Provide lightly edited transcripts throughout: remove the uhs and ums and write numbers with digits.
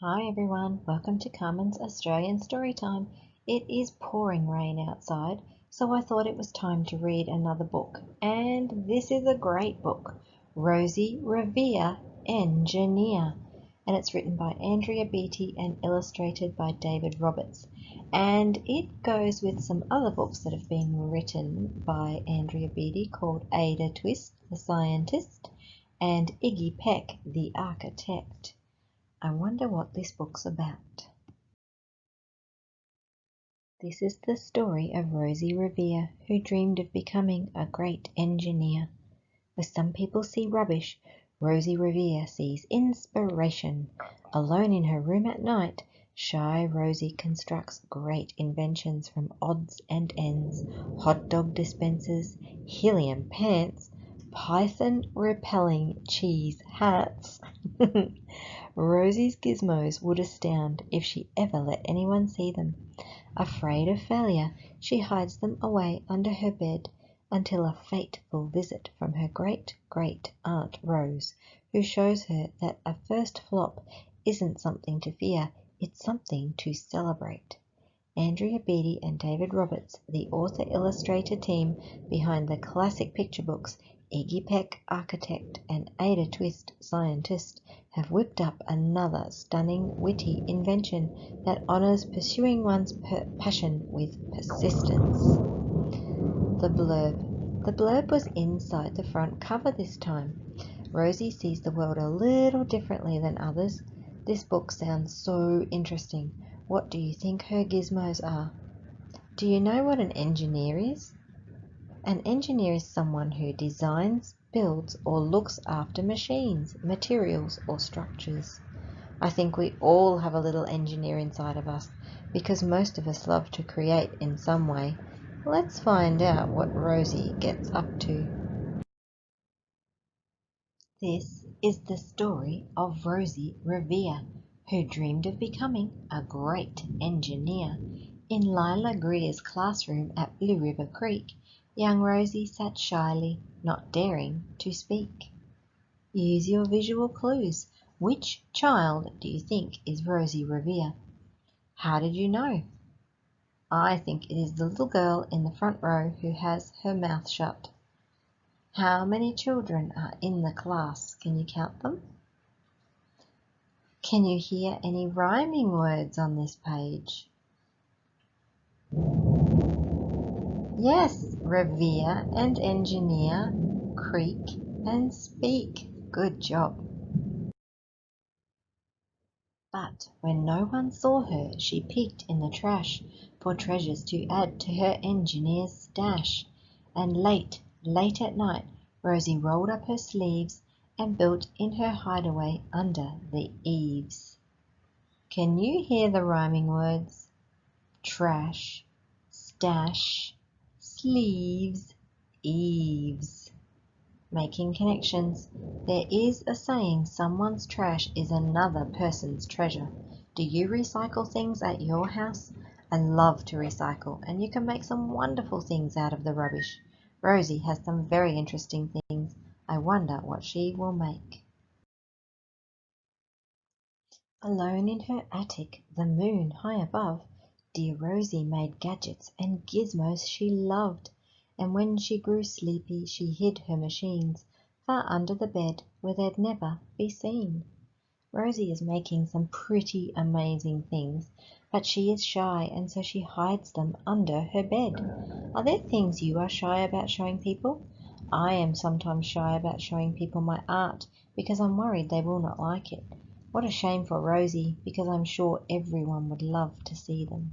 Hi everyone, welcome to Carmen's Australian Storytime. It is pouring rain outside, so I thought it was time to read another book. And this is a great book, Rosie, Revere, Engineer. And it's written by Andrea Beattie and illustrated by David Roberts. And it goes with some other books that have been written by Andrea Beattie called Ada Twist, the Scientist, and Iggy Peck, the Architect. I wonder what this book's about. This is the story of Rosie Revere, who dreamed of becoming a great engineer. Where some people see rubbish, Rosie Revere sees inspiration. Alone in her room at night, shy Rosie constructs great inventions from odds and ends, hot dog dispensers, helium pants, python-repelling cheese hats. Rosie's gizmos would astound if she ever let anyone see them. Afraid of failure, she hides them away under her bed until a fateful visit from her great-great-aunt Rose, who shows her that a first flop isn't something to fear, it's something to celebrate. Andrea Beattie and David Roberts, the author-illustrator team behind the classic picture books Iggy Peck, Architect, and Ada Twist, Scientist, have whipped up another stunning, witty invention that honors pursuing one's passion with persistence. The blurb. The blurb was inside the front cover this time. Rosie sees the world a little differently than others. This book sounds so interesting. What do you think her gizmos are? Do you know what an engineer is? An engineer is someone who designs, builds, or looks after machines, materials, or structures. I think we all have a little engineer inside of us because most of us love to create in some way. Let's find out what Rosie gets up to. This is the story of Rosie Revere, who dreamed of becoming a great engineer. In Lila Greer's classroom at Blue River Creek, young Rosie sat shyly, not daring to speak. Use your visual clues. Which child do you think is Rosie Revere? How did you know? I think it is the little girl in the front row who has her mouth shut. How many children are in the class? Can you count them? Can you hear any rhyming words on this page? Yes, revere and engineer, creak and speak. Good job. But when no one saw her, she peeked in the trash for treasures to add to her engineer's stash. And late at night, Rosie rolled up her sleeves and built in her hideaway under the eaves. Can you hear the rhyming words? Trash, stash, sleeves, eaves. Making connections. There is a saying, someone's trash is another person's treasure. Do you recycle things at your house? I love to recycle, and you can make some wonderful things out of the rubbish. Rosie has some very interesting things. I wonder what she will make. Alone in her attic, the moon high above, dear Rosie made gadgets and gizmos she loved. And when she grew sleepy, she hid her machines far under the bed where they'd never be seen. Rosie is making some pretty amazing things, but she is shy and so she hides them under her bed. Are there things you are shy about showing people? I am sometimes shy about showing people my art because I'm worried they will not like it. What a shame for Rosie, because I'm sure everyone would love to see them.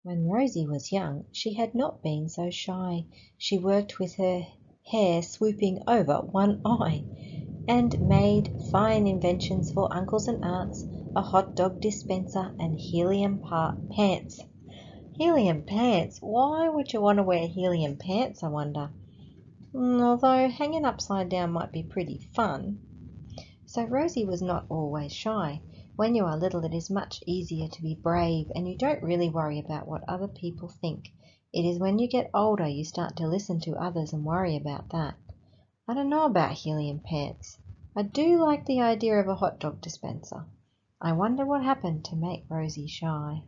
When Rosie was young, she had not been so shy. She worked with her hair swooping over one eye and made fine inventions for uncles and aunts, a hot dog dispenser and helium pants. Helium pants? Why would you want to wear helium pants, I wonder? Although hanging upside down might be pretty fun. So Rosie was not always shy. When you are little, it is much easier to be brave and you don't really worry about what other people think. It is when you get older you start to listen to others and worry about that. I don't know about helium pants. I do like the idea of a hot dog dispenser. I wonder what happened to make Rosie shy.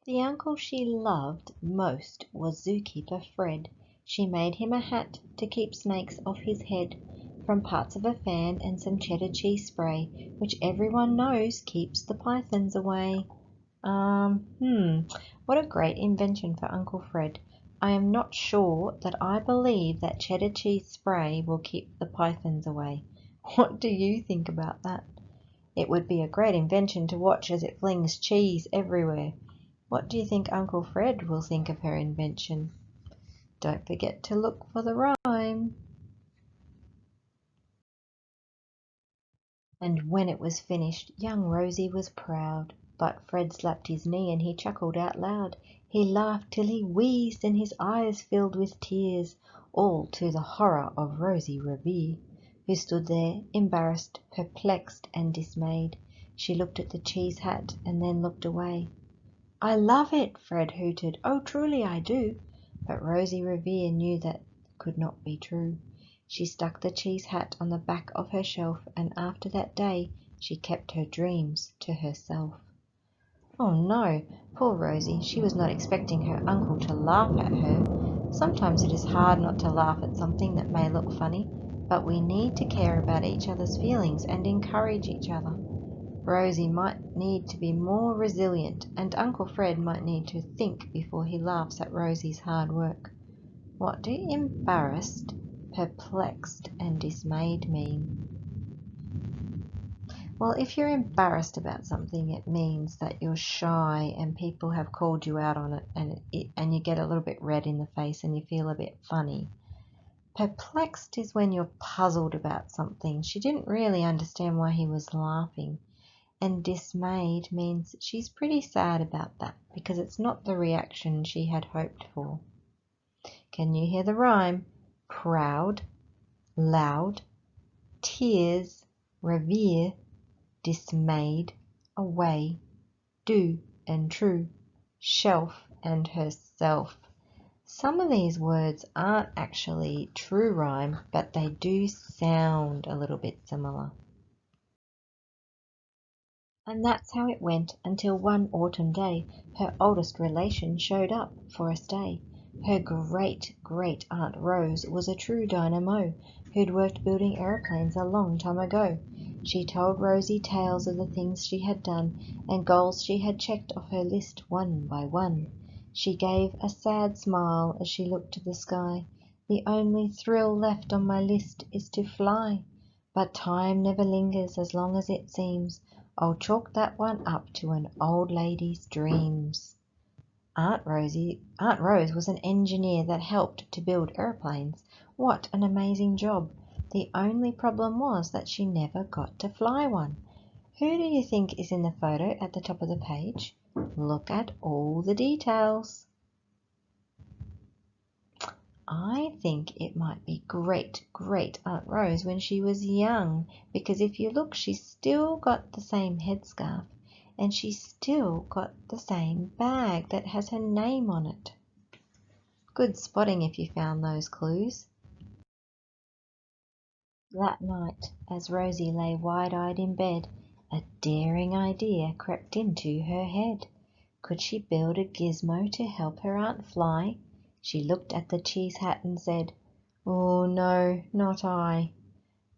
The uncle she loved most was Zookeeper Fred. She made him a hat to keep snakes off his head, from parts of a fan and some cheddar cheese spray, which everyone knows keeps the pythons away. What a great invention for Uncle Fred. I am not sure that I believe that cheddar cheese spray will keep the pythons away. What do you think about that? It would be a great invention to watch as it flings cheese everywhere. What do you think Uncle Fred will think of her invention? Don't forget to look for the rhyme. And when it was finished, young Rosie was proud. But Fred slapped his knee and he chuckled out loud. He laughed till he wheezed and his eyes filled with tears, all to the horror of Rosie Revere, who stood there, embarrassed, perplexed and dismayed. She looked at the cheese hat and then looked away. "I love it," Fred hooted. "Oh, truly I do." But Rosie Revere knew that could not be true. She stuck the cheese hat on the back of her shelf, and after that day she kept her dreams to herself. Oh no, poor Rosie, she was not expecting her uncle to laugh at her. Sometimes it is hard not to laugh at something that may look funny, but we need to care about each other's feelings and encourage each other. Rosie might need to be more resilient, and Uncle Fred might need to think before he laughs at Rosie's hard work. What do embarrassed, perplexed, and dismayed mean? Well, if you're embarrassed about something, it means that you're shy and people have called you out on it, and you get a little bit red in the face and you feel a bit funny. Perplexed is when you're puzzled about something. She didn't really understand why he was laughing. And dismayed means she's pretty sad about that because it's not the reaction she had hoped for. Can you hear the rhyme? Proud, loud, tears, revere, dismayed, away, do and true, shelf and herself. Some of these words aren't actually true rhyme, but they do sound a little bit similar. And that's how it went until one autumn day her oldest relation showed up for a stay. Her great-great-aunt Rose was a true dynamo who'd worked building aeroplanes a long time ago. She told Rosie tales of the things she had done and goals she had checked off her list one by one. She gave a sad smile as she looked to the sky. "The only thrill left on my list is to fly. But time never lingers as long as it seems. I'll chalk that one up to an old lady's dreams." Aunt Rose was an engineer that helped to build airplanes. What an amazing job. The only problem was that she never got to fly one. Who do you think is in the photo at the top of the page? Look at all the details. I think it might be great Aunt Rose when she was young, because if you look, she's still got the same headscarf and she's still got the same bag that has her name on it. Good spotting if you found those clues. That night, as Rosie lay wide-eyed in bed, a daring idea crept into her head. Could she build a gizmo to help her aunt fly? She looked at the cheese hat and said, "Oh no, not I."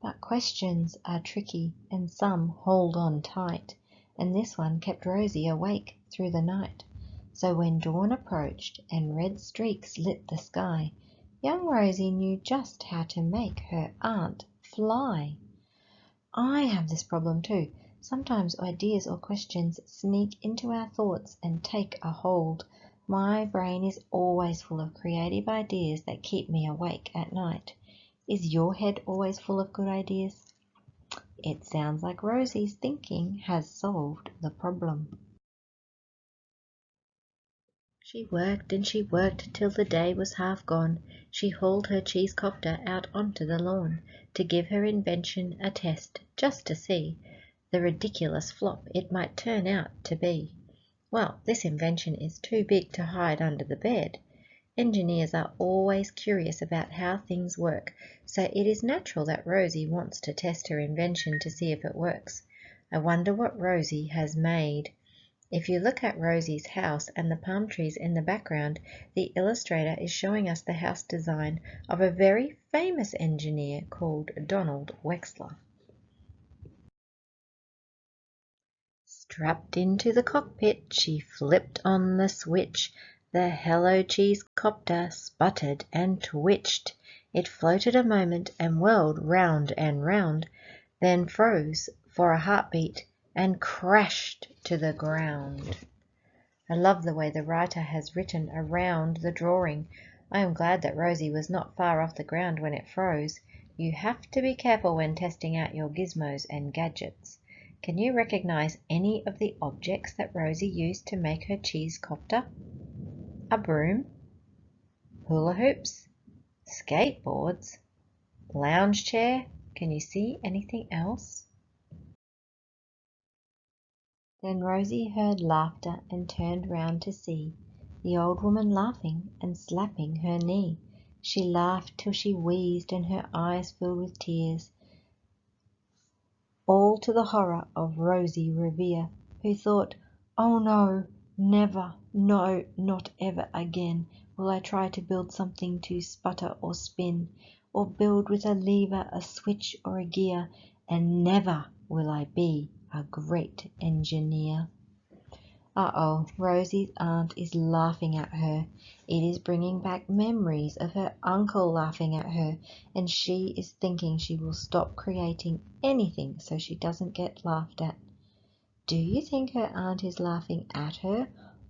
But questions are tricky and some hold on tight, and this one kept Rosie awake through the night. So when dawn approached and red streaks lit the sky, young Rosie knew just how to make her aunt fly. I have this problem too. Sometimes ideas or questions sneak into our thoughts and take a hold. My brain is always full of creative ideas that keep me awake at night. Is your head always full of good ideas? It sounds like Rosie's thinking has solved the problem. She worked and she worked till the day was half gone. She hauled her cheese copter out onto the lawn to give her invention a test, just to see the ridiculous flop it might turn out to be. Well, this invention is too big to hide under the bed. Engineers are always curious about how things work, so it is natural that Rosie wants to test her invention to see if it works. I wonder what Rosie has made. If you look at Rosie's house and the palm trees in the background, the illustrator is showing us the house design of a very famous engineer called Donald Wexler. Strapped into the cockpit, she flipped on the switch. The Hello Cheese copter sputtered and twitched. It floated a moment and whirled round and round, then froze for a heartbeat and crashed to the ground. I love the way the writer has written around the drawing. I am glad that Rosie was not far off the ground when it froze. You have to be careful when testing out your gizmos and gadgets. Can you recognize any of the objects that Rosie used to make her cheese copter? A broom, hula hoops, skateboards, lounge chair. Can you see anything else? Then Rosie heard laughter and turned round to see the old woman laughing and slapping her knee. She laughed till she wheezed and her eyes filled with tears, all to the horror of Rosie Revere, who thought, "Oh no, never, no, not ever again will I try to build something to sputter or spin, or build with a lever, a switch, or a gear, and never will I be a great engineer." Uh-oh, Rosie's aunt is laughing at her. It is bringing back memories of her uncle laughing at her, and she is thinking she will stop creating anything so she doesn't get laughed at. Do you think her aunt is laughing at her,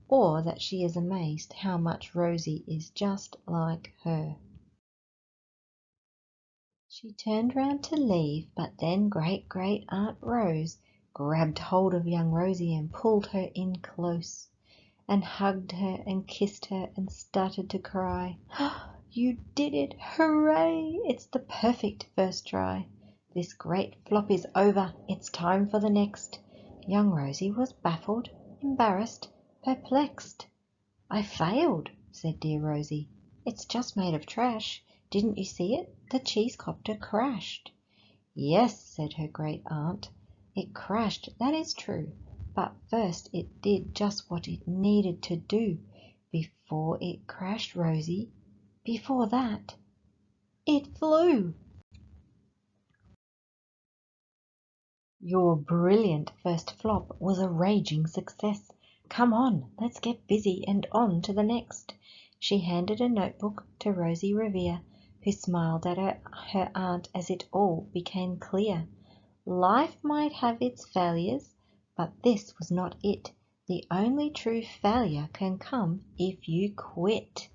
or that she is amazed how much Rosie is just like her? She turned round to leave, but then Great-Great-Aunt Rose grabbed hold of young Rosie and pulled her in close, and hugged her and kissed her and started to cry. "You did it! Hooray! It's the perfect first try. This great flop is over. It's time for the next." Young Rosie was baffled, embarrassed, perplexed. "I failed," said dear Rosie. "It's just made of trash. Didn't you see it? The cheese copter crashed." "Yes," said her great aunt, "it crashed, that is true. But first it did just what it needed to do. Before it crashed, Rosie, before that, it flew." "Your brilliant first flop was a raging success. Come on, let's get busy and on to the next." She handed a notebook to Rosie Revere, who smiled at her aunt as it all became clear. Life might have its failures, but this was not it. The only true failure can come if you quit.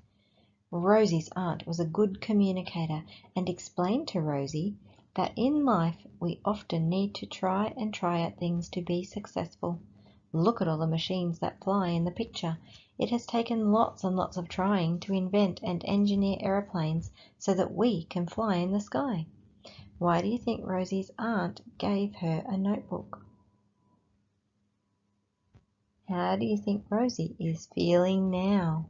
Rosie's aunt was a good communicator and explained to Rosie that in life we often need to try and try at things to be successful. Look at all the machines that fly in the picture. It has taken lots and lots of trying to invent and engineer aeroplanes so that we can fly in the sky. Why do you think Rosie's aunt gave her a notebook? How do you think Rosie is feeling now?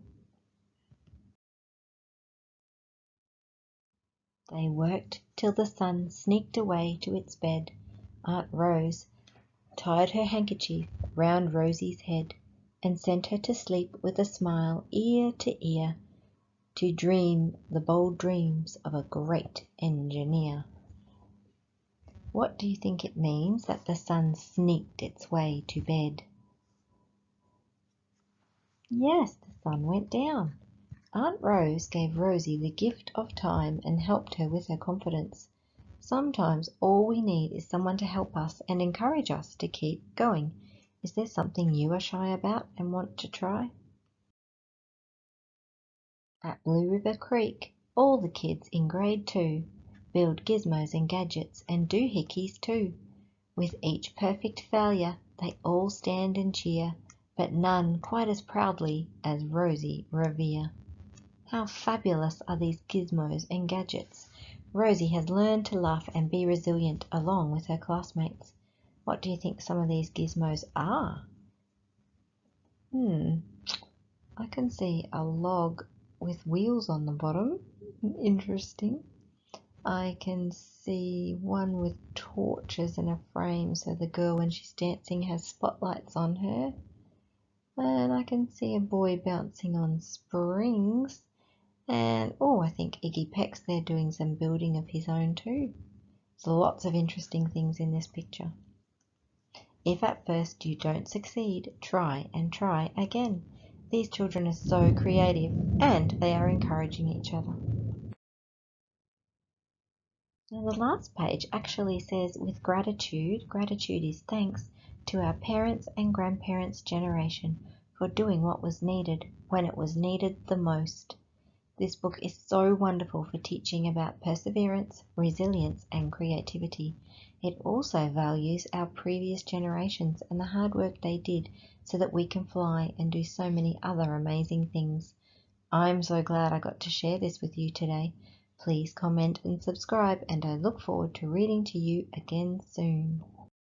They worked till the sun sneaked away to its bed. Aunt Rose tied her handkerchief round Rosie's head and sent her to sleep with a smile ear to ear, to dream the bold dreams of a great engineer. What do you think it means that the sun sneaked its way to bed? Yes, the sun went down. Aunt Rose gave Rosie the gift of time and helped her with her confidence. Sometimes all we need is someone to help us and encourage us to keep going. Is there something you are shy about and want to try? At Blue River Creek, all the kids in grade 2 build gizmos and gadgets and doohickeys too. With each perfect failure, they all stand and cheer, but none quite as proudly as Rosie Revere. How fabulous are these gizmos and gadgets! Rosie has learned to laugh and be resilient along with her classmates. What do you think some of these gizmos are? I can see a log with wheels on the bottom. Interesting. I can see one with torches in a frame, so the girl when she's dancing has spotlights on her. And I can see a boy bouncing on springs. And I think Iggy Peck's there doing some building of his own too. There's lots of interesting things in this picture. If at first you don't succeed, try and try again. These children are so creative and they are encouraging each other. Now the last page actually says, with gratitude is thanks to our parents and grandparents' generation for doing what was needed when it was needed the most. This book is so wonderful for teaching about perseverance, resilience and creativity. It also values our previous generations and the hard work they did so that we can fly and do so many other amazing things. I'm so glad I got to share this with you today. Please comment and subscribe, and I look forward to reading to you again soon.